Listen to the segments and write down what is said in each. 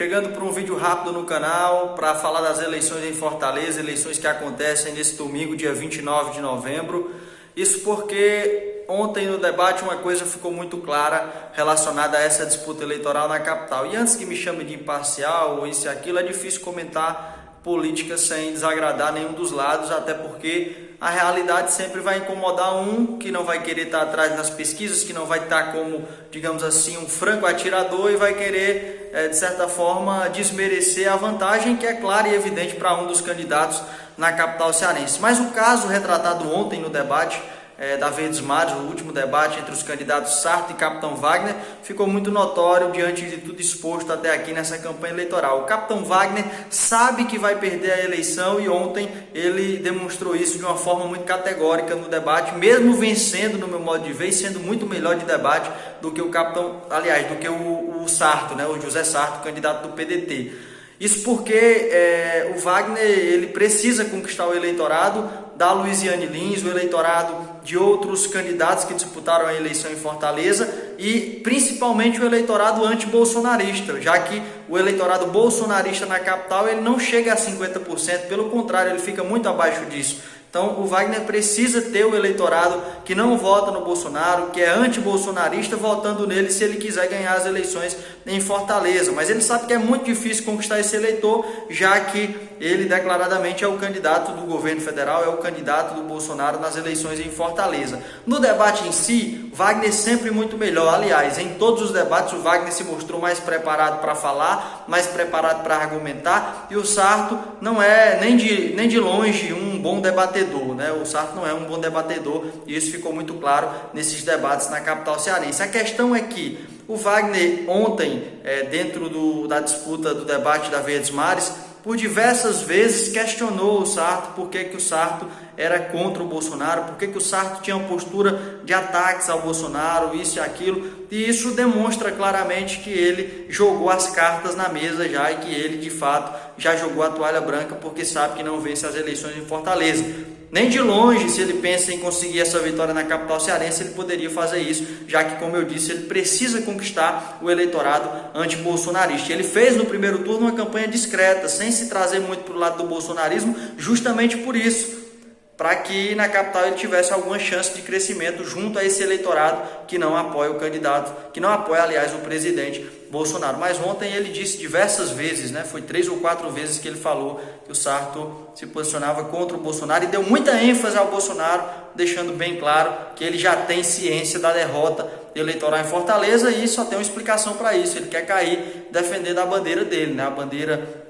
Chegando para um vídeo rápido no canal para falar das eleições em Fortaleza, eleições que acontecem nesse domingo, dia 29 de novembro. Isso porque ontem no debate uma coisa ficou muito clara relacionada a essa disputa eleitoral na capital. E antes que me chame de imparcial ou isso e aquilo, é difícil comentar política sem desagradar nenhum dos lados, até porque a realidade sempre vai incomodar um que não vai querer estar atrás nas pesquisas, que não vai estar como, digamos assim, um franco atirador e vai querer, de certa forma, desmerecer a vantagem que é clara e evidente para um dos candidatos na capital cearense. Mas o caso retratado ontem no debate da Verdes Mares, o último debate entre os candidatos Sarto e Capitão Wagner, ficou muito notório diante de tudo exposto até aqui nessa campanha eleitoral. O Capitão Wagner sabe que vai perder a eleição e ontem ele demonstrou isso de uma forma muito categórica no debate, mesmo vencendo, no meu modo de ver, e sendo muito melhor de debate do que o Capitão, aliás, do que o Sarto, né, o José Sarto, candidato do PDT. Isso porque o Wagner ele precisa conquistar o eleitorado da Luiziane Lins, o eleitorado de outros candidatos que disputaram a eleição em Fortaleza e principalmente o eleitorado anti-bolsonarista, já que o eleitorado bolsonarista na capital ele não chega a 50%, pelo contrário, ele fica muito abaixo disso. Então o Wagner precisa ter o eleitorado que não vota no Bolsonaro, que é anti-bolsonarista, votando nele se ele quiser ganhar as eleições em Fortaleza. Mas ele sabe que é muito difícil conquistar esse eleitor, já que ele declaradamente é o candidato do governo federal, é o candidato do Bolsonaro nas eleições em Fortaleza. No debate em si, Wagner sempre muito melhor. Aliás, em todos os debates o Wagner se mostrou mais preparado para falar, mais preparado para argumentar, e o Sarto não é nem de longe um bom debatedor, né? O Sarto não é um bom debatedor e isso ficou muito claro nesses debates na capital cearense. A questão é que o Wagner ontem, dentro da disputa do debate da Verdes Mares, por diversas vezes questionou o Sarto por que o Sarto era contra o Bolsonaro, por que o Sarto tinha uma postura de ataques ao Bolsonaro, isso e aquilo, e isso demonstra claramente que ele jogou as cartas na mesa já e que ele, de fato, já jogou a toalha branca porque sabe que não vence as eleições em Fortaleza. Nem de longe, se ele pensa em conseguir essa vitória na capital cearense, ele poderia fazer isso, já que, como eu disse, ele precisa conquistar o eleitorado anti-bolsonarista. Ele fez no primeiro turno uma campanha discreta, sem se trazer muito para o lado do bolsonarismo, justamente por isso, para que na capital ele tivesse alguma chance de crescimento junto a esse eleitorado que não apoia o candidato, que não apoia, aliás, o presidente Bolsonaro. Mas ontem ele disse diversas vezes, né, foi 3 ou 4 vezes que ele falou que o Sarto se posicionava contra o Bolsonaro e deu muita ênfase ao Bolsonaro, deixando bem claro que ele já tem ciência da derrota eleitoral em Fortaleza e só tem uma explicação para isso. Ele quer cair defendendo a bandeira dele, né? A bandeira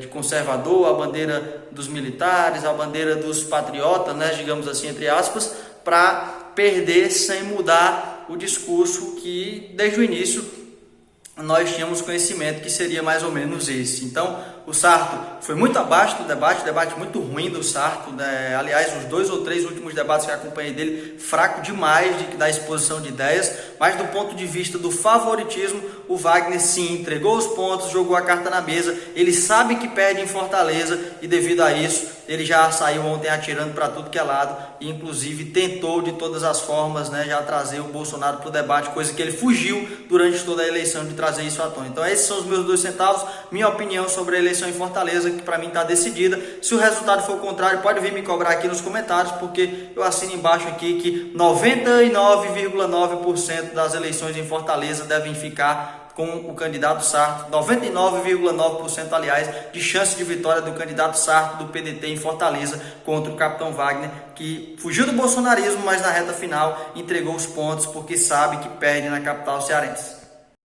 de conservador, a bandeira dos militares, a bandeira dos patriotas, né? Digamos assim, entre aspas, para perder sem mudar o discurso que desde o início nós tínhamos conhecimento que seria mais ou menos esse. Então, o Sarto foi muito abaixo do debate muito ruim do Sarto, né? Aliás, os 2 ou 3 últimos debates que eu acompanhei dele, fraco demais da exposição de ideias, mas do ponto de vista do favoritismo, o Wagner sim entregou os pontos, jogou a carta na mesa, ele sabe que perde em Fortaleza e devido a isso, ele já saiu ontem atirando para tudo que é lado e inclusive tentou de todas as formas, né, já trazer o Bolsonaro para o debate, coisa que ele fugiu durante toda a eleição de trazer isso à tona. Então esses são os meus 2 centavos, minha opinião sobre a eleição em Fortaleza, que para mim está decidida. Se o resultado for o contrário, pode vir me cobrar aqui nos comentários, porque eu assino embaixo aqui que 99,9% das eleições em Fortaleza devem ficar com o candidato Sarto, 99,9% aliás, de chance de vitória do candidato Sarto do PDT em Fortaleza contra o Capitão Wagner, que fugiu do bolsonarismo, mas na reta final entregou os pontos porque sabe que perde na capital cearense.